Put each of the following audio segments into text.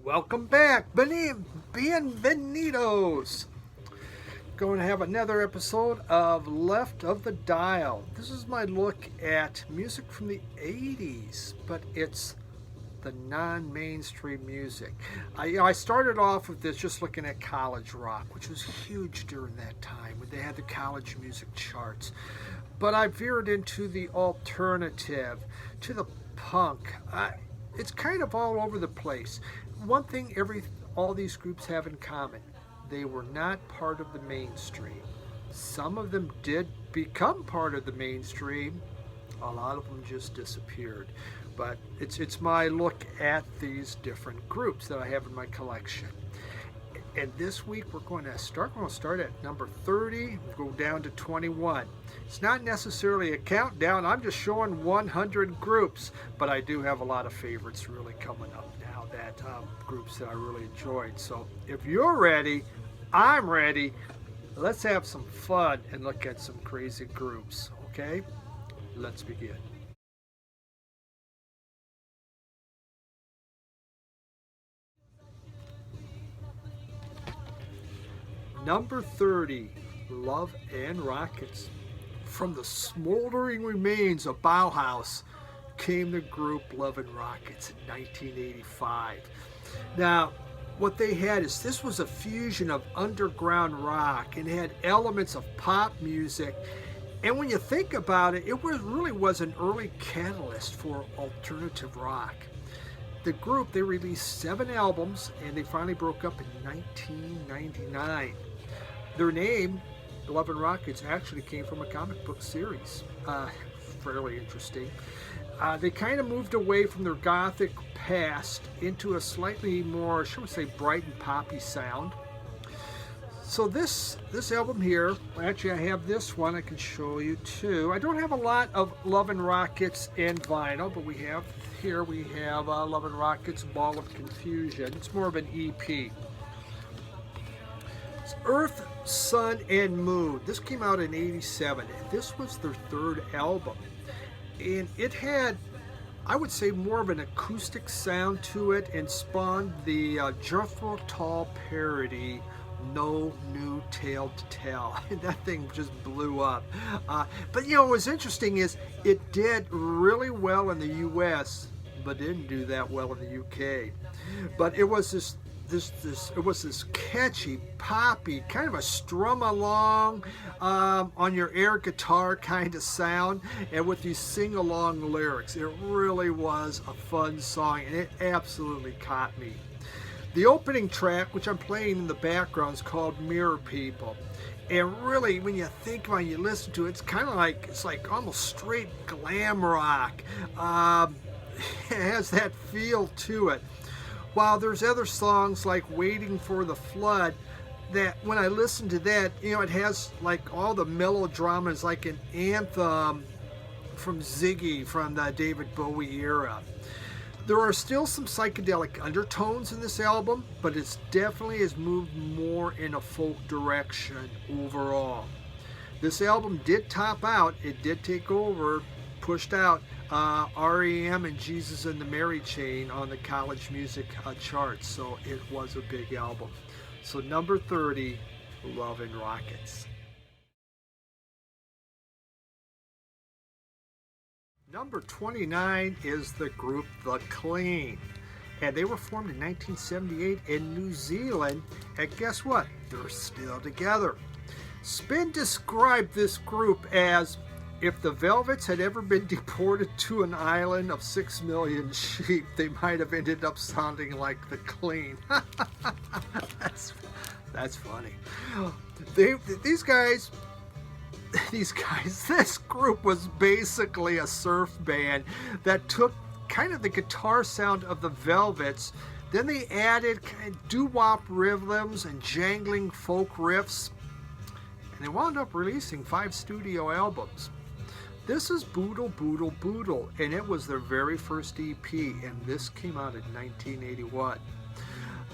Welcome back, bienvenidos. Going to have another episode of Left of the Dial. This is my look at music from the 80s, but it's the non-mainstream music. I started off with this just looking at college rock, which was huge during that time when they had the college music charts. But I veered into the alternative, to the punk. It's kind of all over the place. One thing all these groups have in common: they were not part of the mainstream. Some of them did become part of the mainstream. A lot of them just disappeared. But it's my look at these different groups that I have in my collection. And this week we're going to start at number 30, go down to 21. It's not necessarily a countdown. I'm just showing 100 groups, but I do have a lot of favorites really coming up now, that groups that I really enjoyed. So if you're ready, I'm ready. Let's have some fun and look at some crazy groups, okay? Let's begin. Number 30, Love and Rockets. From the smoldering remains of Bauhaus came the group Love and Rockets in 1985. Now, what they had is this was a fusion of underground rock and had elements of pop music. And when you think about it, really was an early catalyst for alternative rock. The group, they released 7 albums and they finally broke up in 1999. Their name, Love and Rockets, actually came from a comic book series. Fairly interesting. They kind of moved away from their gothic past into a slightly more, shall we say, bright and poppy sound. So this album here, actually I have this one I can show you too. I don't have a lot of Love and Rockets in vinyl, but we have Love and Rockets Ball of Confusion. It's more of an EP. It's Earth, Sun, and Moon. This came out in '87. This was their 3rd album. And it had, I would say, more of an acoustic sound to it and spawned the Jethro Tull parody, No New Tale to Tell. That thing just blew up. But what was interesting is it did really well in the US, but didn't do that well in the UK. But it was this catchy, poppy, kind of a strum along on your air guitar kind of sound, and with these sing-along lyrics. It really was a fun song, and it absolutely caught me. The opening track, which I'm playing in the background, is called Mirror People. And really, when you think about it, you listen to it, it's like almost straight glam rock. It has that feel to it. While there's other songs like Waiting for the Flood, that when I listen to that, it has like all the melodrama. It's like an anthem from Ziggy from the David Bowie era. There are still some psychedelic undertones in this album, but it definitely has moved more in a folk direction overall. This album did top out. It did take over, pushed out REM and Jesus and the Mary Chain on the college music charts, so it was a big album. So number 30, Love and Rockets. Number 29 is the group The Clean, and they were formed in 1978 in New Zealand, and guess what? They're still together. Spin described this group as if the Velvets had ever been deported to an island of 6 million sheep, they might have ended up sounding like The Clean. That's funny. These guys, this group was basically a surf band that took kind of the guitar sound of the Velvets. Then they added kind of doo-wop rhythms and jangling folk riffs. And they wound up releasing 5 studio albums. This is Boodle Boodle Boodle, and it was their very first EP, and this came out in 1981.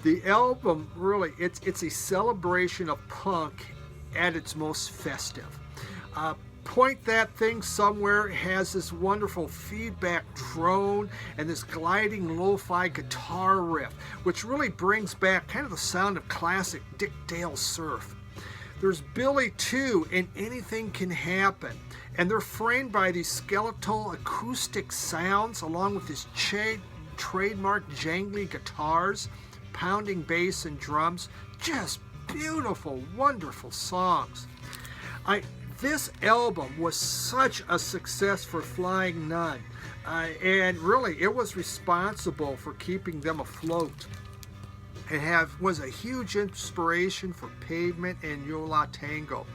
The album, really, it's a celebration of punk at its most festive. point that thing somewhere. It has this wonderful feedback drone and this gliding lo-fi guitar riff, which really brings back kind of the sound of classic Dick Dale surf. There's Billy too, and Anything Can Happen. And they're framed by these skeletal acoustic sounds along with his trademark jangly guitars, pounding bass and drums. Just beautiful, wonderful songs. This album was such a success for Flying Nun, and really it was responsible for keeping them afloat. It was a huge inspiration for Pavement and Yo La Tengo.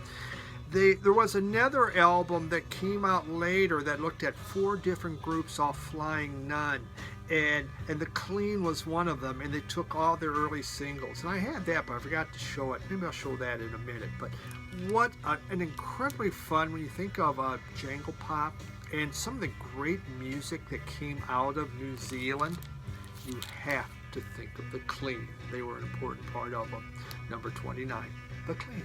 There was another album that came out later that looked at 4 different groups off Flying Nun, and The Clean was one of them, and they took all their early singles. And I had that, but I forgot to show it. Maybe I'll show that in a minute. But what an incredibly fun, when you think of Jangle Pop and some of the great music that came out of New Zealand, you have to think of The Clean. They were an important part of them. Number 29, The Clean.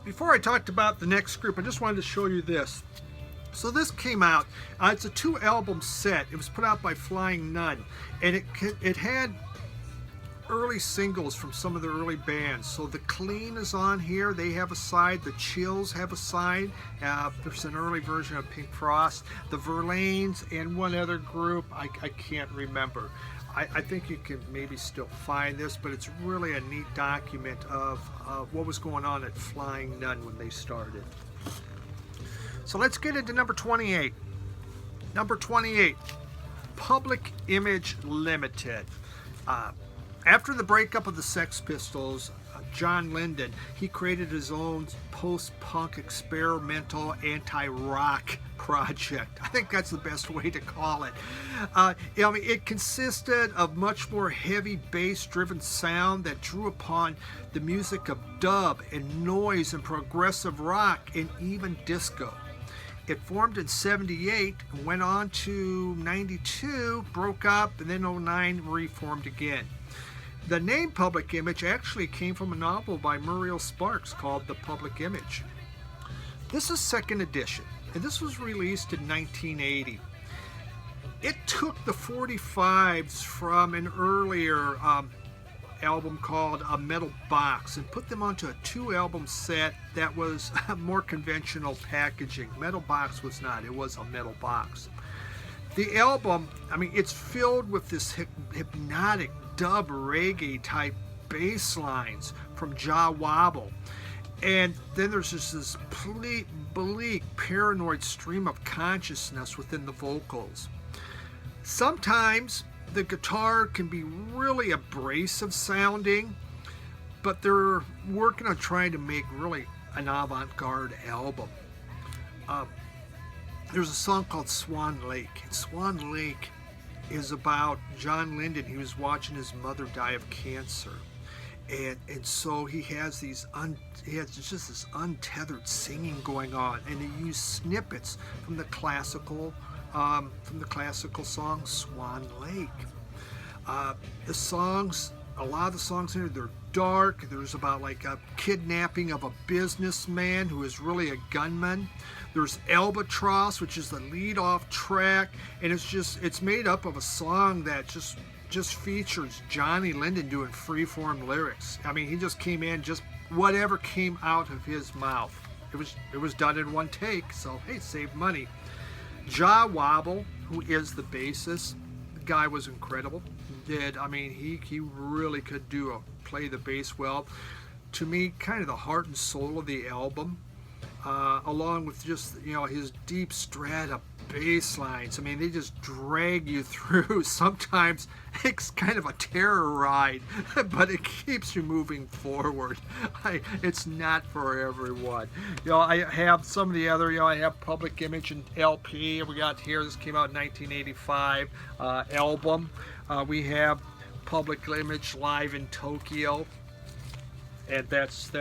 Before I talked about the next group, I just wanted to show you this. So this came out, it's a 2-album set. It was put out by Flying Nun, and it had early singles from some of the early bands. So The Clean is on here. They have a side. The Chills have a side. There's an early version of Pink Frost. The Verlaines and one other group, I can't remember. I think you can maybe still find this, but it's really a neat document of what was going on at Flying Nun when they started. So let's get into number 28. Number 28, Public Image Limited. After the breakup of the Sex Pistols, John Lydon, he created his own post-punk experimental anti-rock project. I think that's the best way to call it. It consisted of much more heavy bass-driven sound that drew upon the music of dub and noise and progressive rock and even disco. It formed in 78, went on to 92, broke up, and then 09 reformed again. The name Public Image actually came from a novel by Muriel Sparks called The Public Image. This is second edition, and this was released in 1980. It took the 45s from an earlier album called A Metal Box and put them onto a 2-album set that was more conventional packaging. Metal Box was not, it was A Metal Box. The album, it's filled with this hypnotic dub reggae type bass lines from Jah Wobble, and then there's just this bleak paranoid stream of consciousness within the vocals. Sometimes the guitar can be really abrasive sounding, but they're working on trying to make really an avant-garde album. There's a song called Swan Lake, and Swan Lake is about John Lydon. He was watching his mother die of cancer, and so he has just this untethered singing going on, and he used snippets from the classical song Swan Lake. A lot of the songs in here, they're dark. There's about like a kidnapping of a businessman who is really a gunman. There's Albatross, which is the lead-off track, and it's made up of a song that just features Johnny Lydon doing freeform lyrics. He just came in just whatever came out of his mouth. It was done in one take, so hey, save money. Jah Wobble, who is the bassist, the guy was incredible. He really could play the bass well. To me, kind of the heart and soul of the album, along with just his deep strata bass lines. They just drag you through. Sometimes it's kind of a terror ride, but it keeps you moving forward. It's not for everyone. I have some of the other, I have Public Image and LP. We got here, this came out in 1985, album. We have Public Image Live in Tokyo, and that's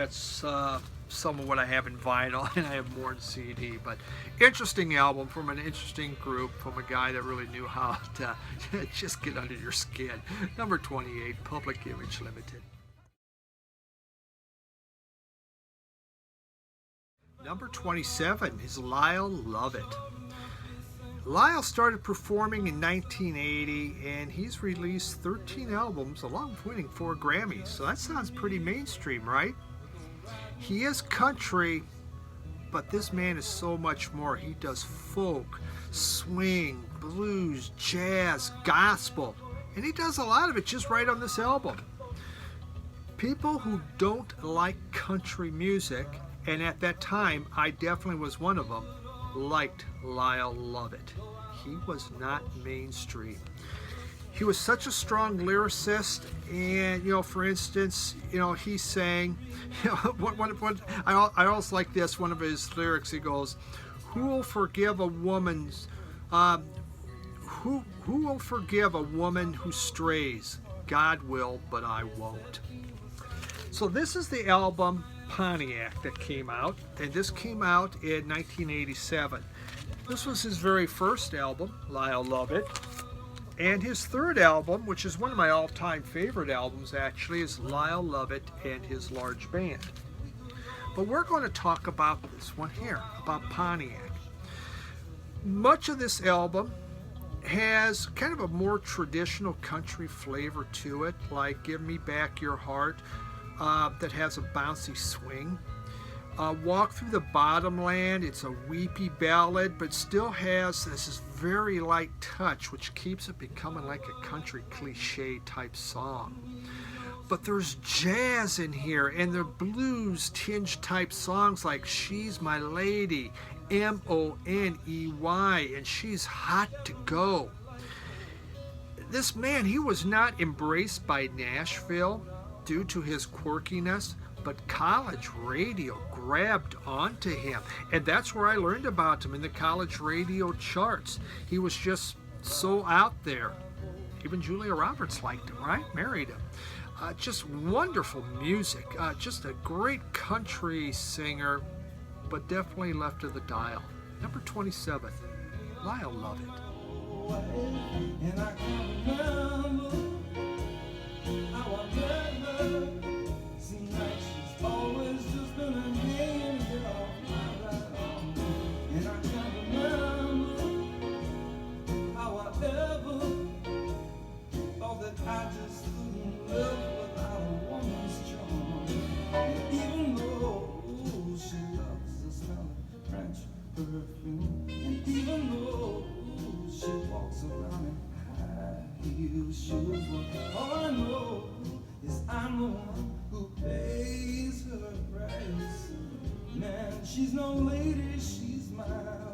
some of what I have in vinyl, and I have more in CD. But interesting album from an interesting group, from a guy that really knew how to just get under your skin. Number 28, Public Image Limited. Number 27 is Lyle Lovett. Lyle started performing in 1980, and he's released 13 albums along with winning 4 Grammys. So that sounds pretty mainstream, right? He is country, but this man is so much more. He does folk, swing, blues, jazz, gospel, and he does a lot of it just right on this album. People who don't like country music, and at that time I definitely was one of them, liked Lyle Lovett. He was not mainstream. He was such a strong lyricist, and for instance, he sang, I also like this, one of his lyrics, he goes, who will forgive a woman's, who will forgive a woman who strays? God will, but I won't. So this is the album Pontiac that came out, and this came out in 1987. This was his very first album, Lyle Lovett. And his third album, which is one of my all-time favorite albums actually, is Lyle Lovett and His Large Band. But we're going to talk about this one here, about Pontiac. Much of this album has kind of a more traditional country flavor to it, like Give Me Back Your Heart, that has a bouncy swing. Walk Through the Bottomland, it's a weepy ballad, but still has this very light touch, which keeps it becoming like a country cliche type song. But there's jazz in here, and there are blues tinge type songs like She's My Lady, M-O-N-E-Y, and She's Hot to Go. This man, he was not embraced by Nashville due to his quirkiness, but college radio grabbed onto him, and that's where I learned about him, in the college radio charts. He was just so out there. Even Julia Roberts liked him, right? Married him. Just wonderful music. Just a great country singer, but definitely left of the dial. Number 27, Lyle Lovett. And I can remember how I met her. Seemed like she's always just been a name, get off my right arm. And I can't remember how I ever thought that I just couldn't live without a woman's charm. And even though she loves the smell of French perfume, and even though she walks around in high-heeled shoes, well, all I know is I'm the one who pays her price. Man, she's no lady, she's my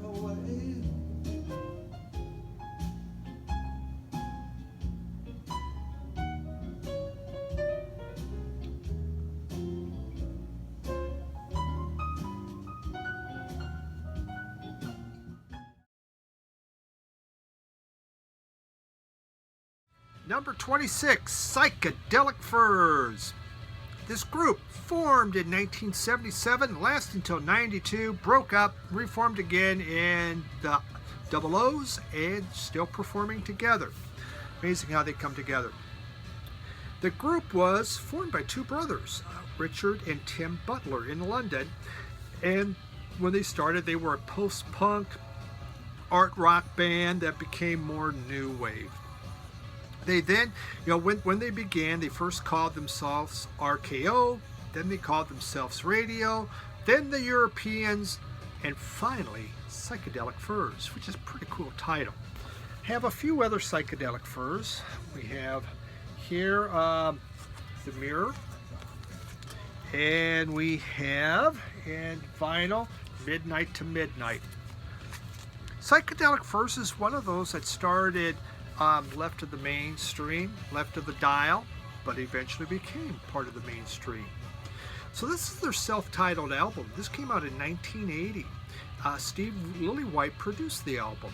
way. Number 26, Psychedelic Furs. This group formed in 1977, lasted until 92, broke up, reformed again in the Double O's, and still performing together. Amazing how they come together. The group was formed by two brothers, Richard and Tim Butler, in London. And when they started, they were a post-punk art rock band that became more new wave. They then, when they began, they first called themselves RKO, then they called themselves Radio, then the Europeans, and finally Psychedelic Furs, which is a pretty cool title. Have a few other Psychedelic Furs. We have here the Mirror, and we have in vinyl Midnight to Midnight. Psychedelic Furs is one of those that started left of the mainstream, left of the dial, but eventually became part of the mainstream. So this is their self-titled album. This came out in 1980. Steve Lillywhite produced the album.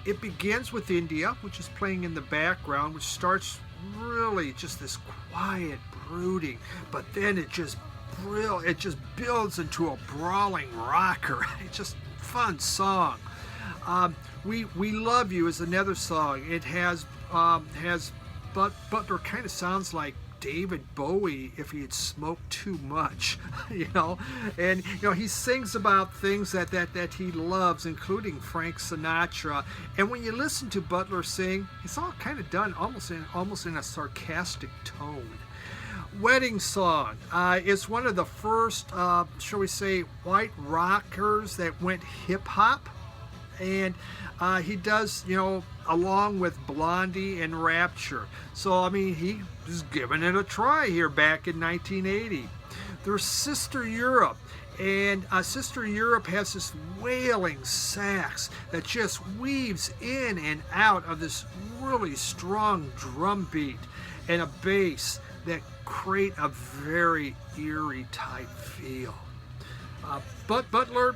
It begins with India, which is playing in the background, which starts really just this quiet brooding, but then it just builds into a brawling rocker. It's just a fun song. We Love You is another song. It has Butler kind of sounds like David Bowie if he had smoked too much, and he sings about things that he loves, including Frank Sinatra. And when you listen to Butler sing, it's all kind of done almost in a sarcastic tone. Wedding Song is one of the first, shall we say, white rockers that went hip hop. And he does, along with Blondie and Rapture. So, I mean, he was giving it a try here back in 1980. There's Sister Europe. And Sister Europe has this wailing sax that just weaves in and out of this really strong drum beat and a bass that create a very eerie type feel. But Butler,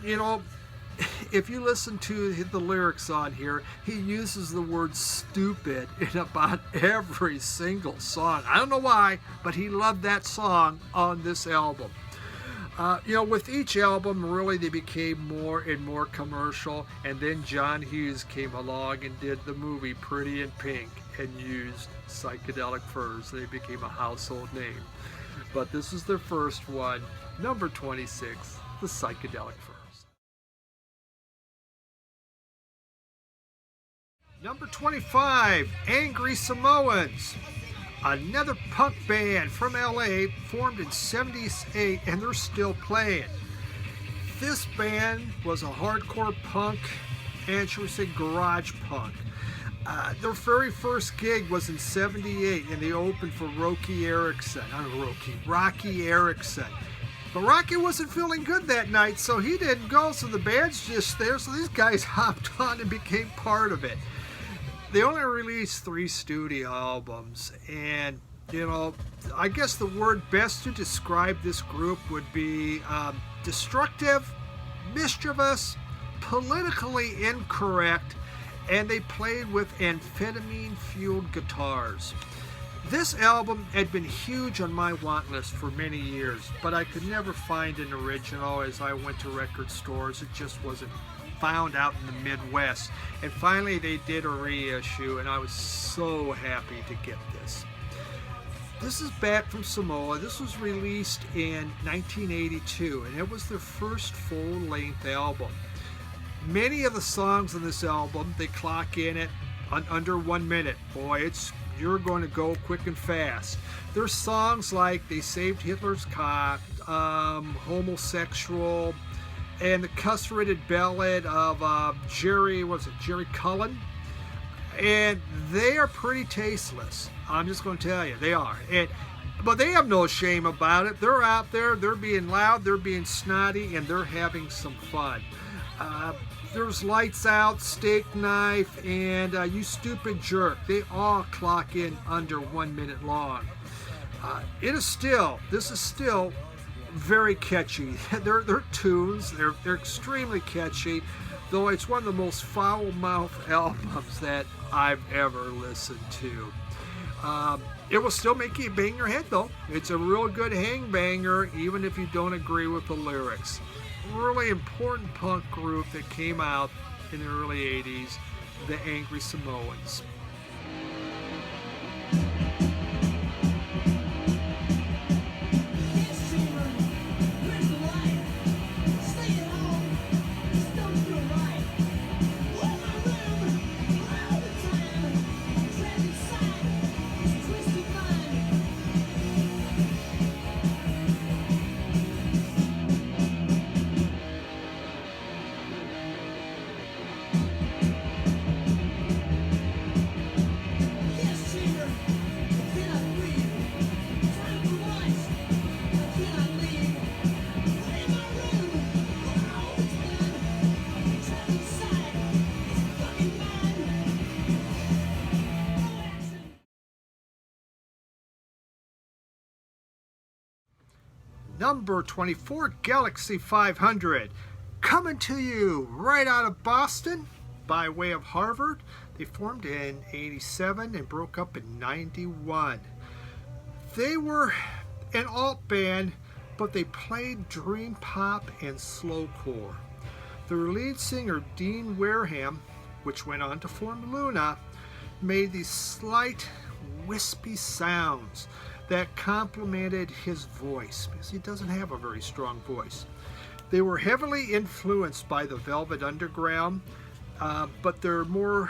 if you listen to the lyrics on here, he uses the word stupid in about every single song. I don't know why, but he loved that song on this album. With each album, really, they became more and more commercial, and then John Hughes came along and did the movie Pretty in Pink and used Psychedelic Furs. They became a household name. But this is their first one, number 26, the Psychedelic Furs. Number 25, Angry Samoans. Another punk band from LA, formed in '78, and they're still playing. This band was a hardcore punk and, shall we say, garage punk. Their very first gig was in '78, and they opened for Rocky Erickson. But Rocky wasn't feeling good that night, so he didn't go, so the band's just there, so these guys hopped on and became part of it. They only released 3 studio albums, and I guess the word best to describe this group would be destructive, mischievous, politically incorrect, and they played with amphetamine-fueled guitars. This album had been huge on my want list for many years, but I could never find an original as I went to record stores. It just wasn't found out in the Midwest. And finally they did a reissue, and I was so happy to get this. This is back from Samoa. This was released in 1982, and it was their first full-length album. Many of the songs on this album, they clock in at under 1 minute. Boy, you're going to go quick and fast. There's songs like They Saved Hitler's Cock, Homosexual, and the castrated ballad of Jerry Cullen. And they are pretty tasteless. I'm just going to tell you, they are. But they have no shame about it. They're out there, they're being loud, they're being snotty, and they're having some fun. There's Lights Out, Steak Knife, and You Stupid Jerk. They all clock in under 1 minute long. This is still very catchy. They're tunes, they're extremely catchy, though it's one of the most foul-mouthed albums that I've ever listened to. It will still make you bang your head, though. It's a real good hang-banger, even if you don't agree with the lyrics. Really important punk group that came out in the early 80s, the Angry Samoans. Number 24, Galaxie 500. Coming to you right out of Boston by way of Harvard. They formed in 87 and broke up in 91. They were an alt band, but they played dream pop and slowcore. Their lead singer, Dean Wareham, which went on to form Luna, made these slight, wispy sounds that complemented his voice, because he doesn't have a very strong voice. They were heavily influenced by the Velvet Underground, but more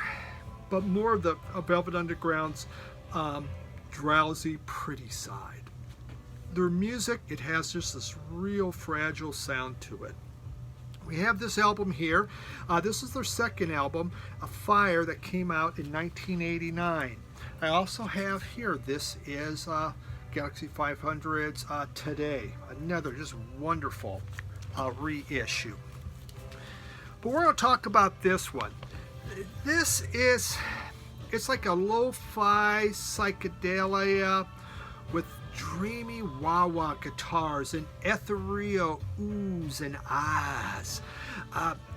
of the Velvet Underground's drowsy, pretty side. Their music, it has just this real fragile sound to it. We have this album here. This is their second album, A Fire, that came out in 1989. I also have here, this is Galaxie 500's Today, another just wonderful reissue. But we're going to talk about this one. This is, it's like a lo-fi psychedelia with dreamy wah-wah guitars and ethereal oohs and ahs.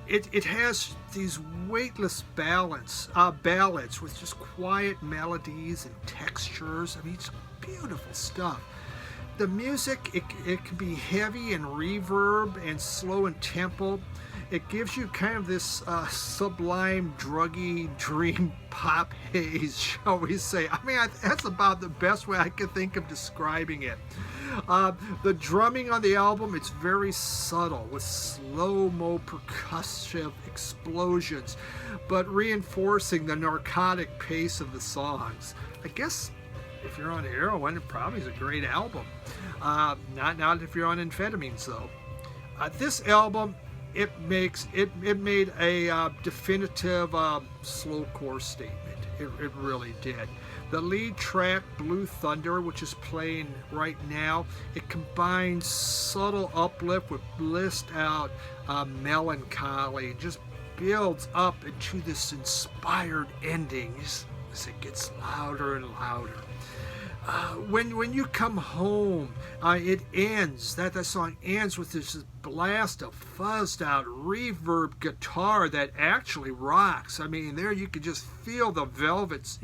It has these weightless ballads with just quiet melodies and textures. I mean, it's beautiful stuff. The music, it can be heavy and reverb and slow in tempo. It gives you kind of this sublime, druggy dream pop haze, shall we say. I mean, that's about the best way I could think of describing it. The drumming on the album, it's very subtle with slow-mo percussive explosions, but reinforcing the narcotic pace of the songs. I guess if you're on heroin, it probably is a great album. Not if you're on amphetamines, though. This album, it made a definitive slowcore statement. It really did. The lead track, Blue Thunder, which is playing right now, it combines subtle uplift with blissed out melancholy. It just builds up into this inspired ending as it gets louder and louder. When you come home, it ends. That song ends with this blast of fuzzed out reverb guitar that actually rocks. I mean, there you can just feel the Velvet's,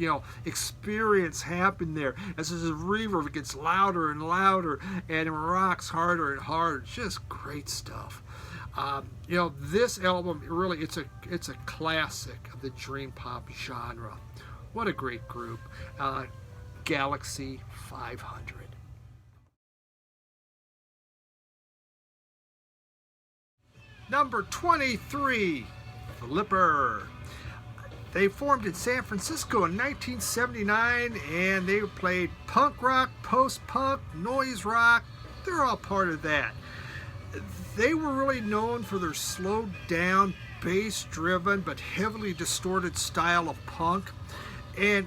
experience happen there as this reverb gets louder and louder and it rocks harder and harder. It's just great stuff. This album really, it's a classic of the dream pop genre. What a great group. Galaxie 500. Number 23, Flipper. They formed in San Francisco in 1979, and they played punk rock, post-punk, noise rock. They're all part of that. They were really known for their slowed down, bass-driven, but heavily distorted style of punk. And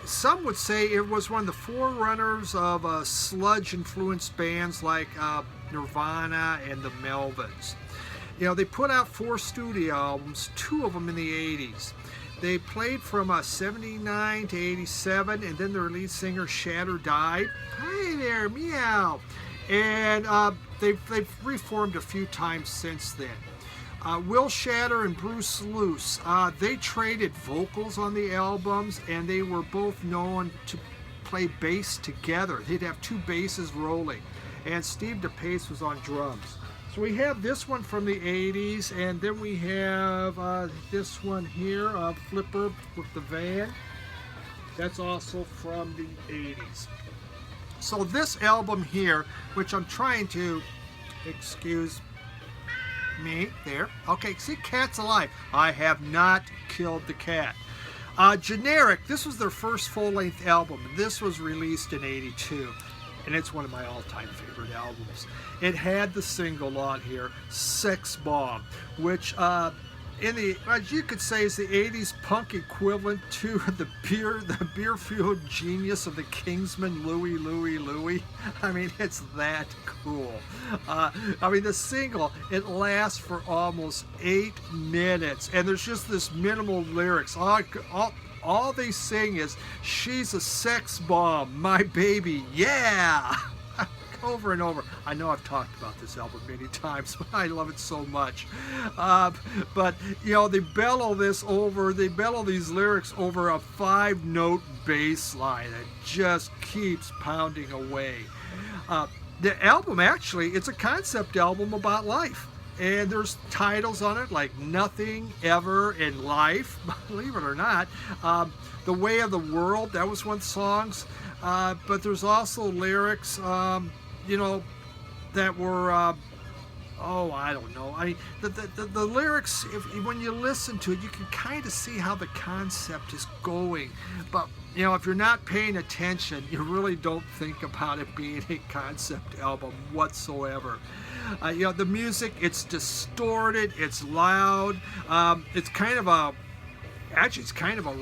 some would say it was one of the forerunners of sludge-influenced bands like Nirvana and the Melvins. They put out 4 studio albums, 2 of them in the 80s. They played from 79 to 87, and then their lead singer, Shatter, died. Hey there, meow. And they've reformed a few times since then. Will Shatter and Bruce Luce, they traded vocals on the albums, and they were both known to play bass together. They'd have 2 basses rolling, and Steve DePace was on drums. So we have this one from the 80s, and then we have this one here, Flipper with the Van. That's also from the 80s. So this album here, which I'm trying to, excuse me, there. Okay, see, Cat's Alive. I have not killed the cat. Generic, this was their first full-length album. This was released in 82, and it's one of my all-time favorite albums. It had the single on here, Sex Bomb, which as you could say, is the 80s punk equivalent to the beer-fueled genius of the Kingsmen, Louie, Louie, Louie. I mean, it's that cool. The single, it lasts for almost 8 minutes, and there's just this minimal lyrics. All they sing is, "She's a sex bomb, my baby, yeah!" Over and over. I know I've talked about this album many times, but I love it so much. But you know, they bellow these lyrics over a 5-note bass line that just keeps pounding away. The album, actually, it's a concept album about life. And there's titles on it like Nothing Ever in Life, believe it or not. The Way of the World, that was one of the songs. But there's also lyrics, you know, that were, I don't know. I mean, the lyrics, when you listen to it, you can kind of see how the concept is going. But, you know, if you're not paying attention, you really don't think about it being a concept album whatsoever. You know, the music, it's distorted, it's loud, it's kind of a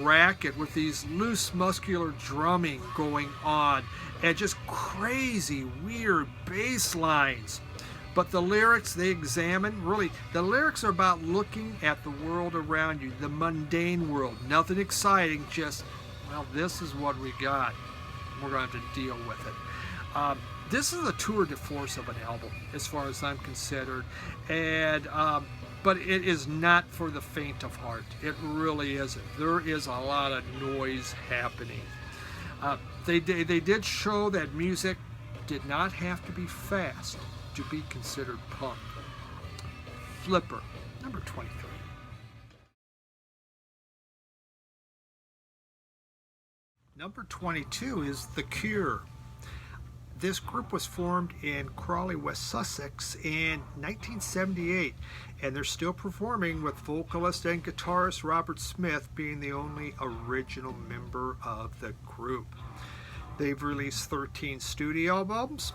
racket with these loose muscular drumming going on and just crazy weird bass lines. But the lyrics they examine, really, the lyrics are about looking at the world around you, the mundane world, nothing exciting, just, well, this is what we got, we're going to have to deal with it. This is a tour de force of an album, as far as I'm concerned, and but it is not for the faint of heart. It really isn't. There is a lot of noise happening. They did show that music did not have to be fast to be considered punk. Flipper, number 23. Number 22 is The Cure. This group was formed in Crawley, West Sussex in 1978, and they're still performing, with vocalist and guitarist Robert Smith being the only original member of the group. They've released 13 studio albums,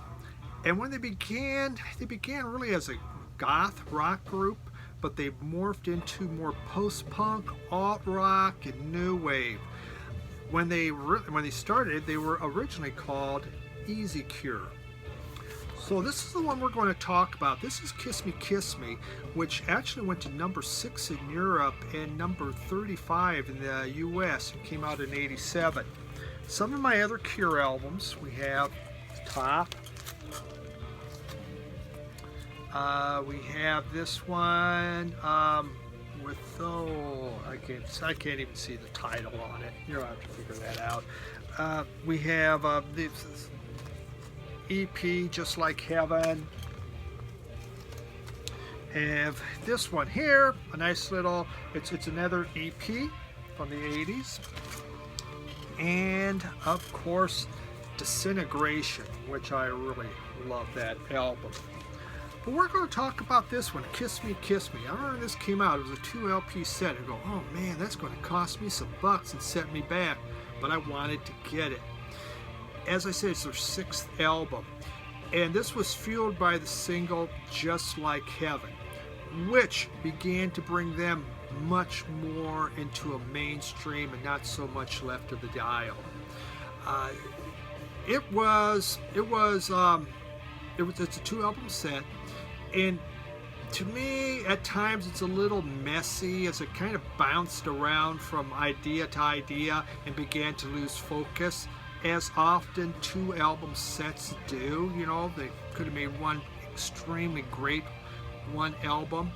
and when they began really as a goth rock group, but they've morphed into more post-punk, alt-rock, and new wave. When they started, they were originally called Easy Cure. So this is the one we're going to talk about. This is Kiss Me, Kiss Me, which actually went to number 6 in Europe and number 35 in the US and came out in '87. Some of my other Cure albums, we have Top. We have this one with, I can't even see the title on it. You'll have to figure that out. We have this EP, Just Like Heaven. Have this one here, a nice little, it's another EP from the 80s. And of course, Disintegration, which I really love that album. But we're going to talk about this one, Kiss Me, Kiss Me. I remember when this came out, it was a 2 LP set. I go, oh man, that's going to cost me some bucks and set me back. But I wanted to get it. As I said, it's their 6th album. And this was fueled by the single Just Like Heaven, which began to bring them much more into a mainstream and not so much left of the dial. It's a 2 album set, and to me at times it's a little messy as it kind of bounced around from idea to idea and began to lose focus, as often 2 album sets do. You know, they could have made one extremely great one album.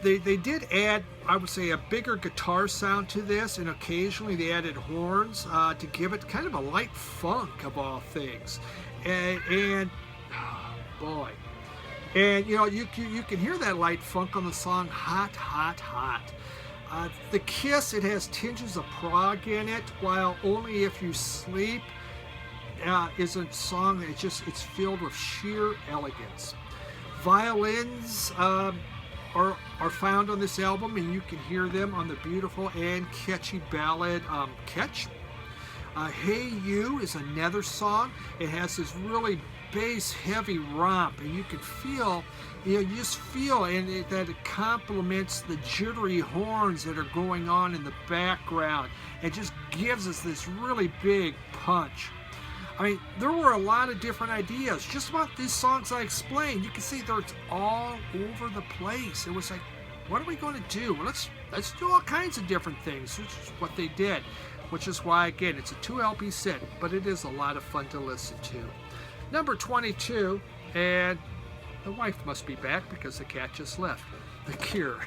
They did add, I would say, a bigger guitar sound to this, and occasionally they added horns to give it kind of a light funk of all things. And boy, and you know, you can hear that light funk on the song Hot, Hot, Hot. The Kiss, it has tinges of prog in it, while Only If You Sleep is a song that it's filled with sheer elegance. Violins are found on this album, and you can hear them on the beautiful and catchy ballad Catch. Hey You is another song. It has this really bass heavy romp, and you can feel, you just feel that it complements the jittery horns that are going on in the background. It just gives us this really big punch. I mean, there were a lot of different ideas just about these songs I explained. You can see they're all over the place. It was like, what are we going to do? Well, let's do all kinds of different things, which is what they did, which is why, again, it's a 2 LP set, but it is a lot of fun to listen to. Number 22 And the wife must be back because the cat just left. The Cure.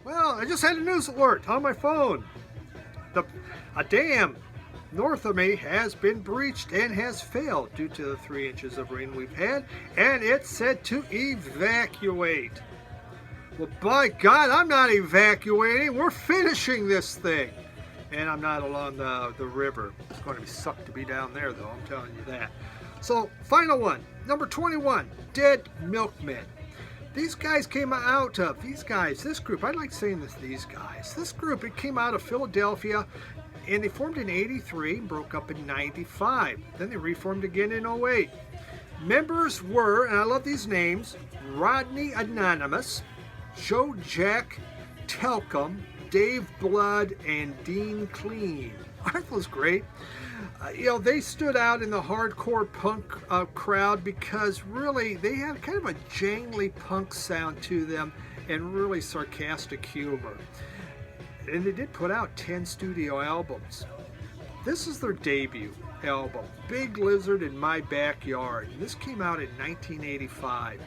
Well, I just had a news alert on my phone. A dam north of me has been breached and has failed due to the 3 inches of rain we've had, and it's said to evacuate. Well, by God, I'm not evacuating. We're finishing this thing. And I'm not along the river. It's going to be sucked to be down there, though, I'm telling you that. So, final one, number 21, Dead Milkmen. These guys came out of, this group, I like saying these guys. This group, it came out of Philadelphia, and they formed in 83 and broke up in 95. Then they reformed again in 08. Members were, and I love these names, Rodney Anonymous, Joe Jack Telcom, Dave Blood, and Dean Clean. Aren't those great? They stood out in the hardcore punk crowd because really they had kind of a jangly punk sound to them and really sarcastic humor. And they did put out 10 studio albums. This is their debut album, Big Lizard in My Backyard. This came out in 1985.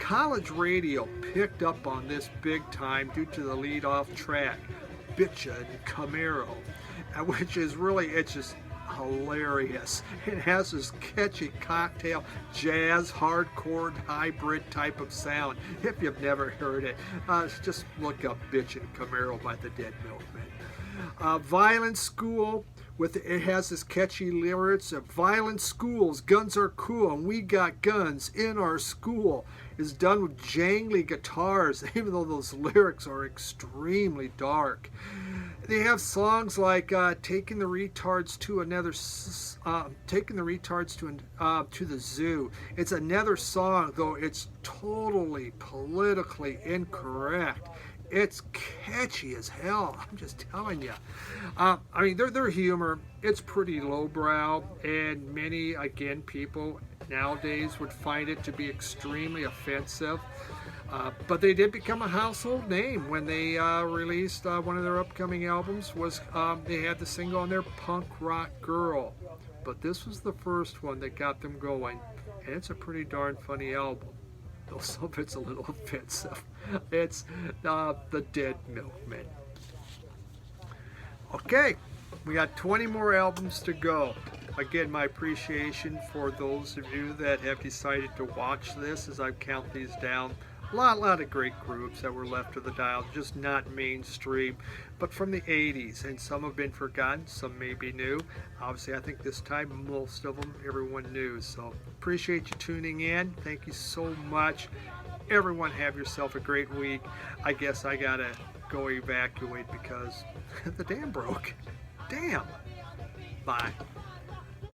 College radio picked up on this big time due to the lead-off track, Bitchin' Camaro, which is really, it's just hilarious. It has this catchy cocktail, jazz, hardcore, hybrid type of sound. If you've never heard it, just look up Bitchin' Camaro by the Dead Milkmen. Violent School, it has this catchy lyrics of violent schools, guns are cool, and we got guns in our school, is done with jangly guitars, even though those lyrics are extremely dark. They have songs like taking the retards to the zoo. It's another song, though it's totally politically incorrect. It's catchy as hell, I'm just telling you. Their humor, it's pretty lowbrow, and many, again, people nowadays would find it to be extremely offensive. But they did become a household name when they released one of their upcoming albums. They had the single on there, Punk Rock Girl. But this was the first one that got them going, and it's a pretty darn funny album. Though some of it's a little offensive. It's the Dead Milkmen. Okay, we got 20 more albums to go. Again, my appreciation for those of you that have decided to watch this as I count these down. A lot of great groups that were left of the dial, just not mainstream, but from the 80s, and some have been forgotten, some may be new. Obviously, I think this time most of them everyone knew, so appreciate you tuning in. Thank you so much. Everyone have yourself a great week. I guess I gotta go evacuate because the dam broke. Damn. Bye.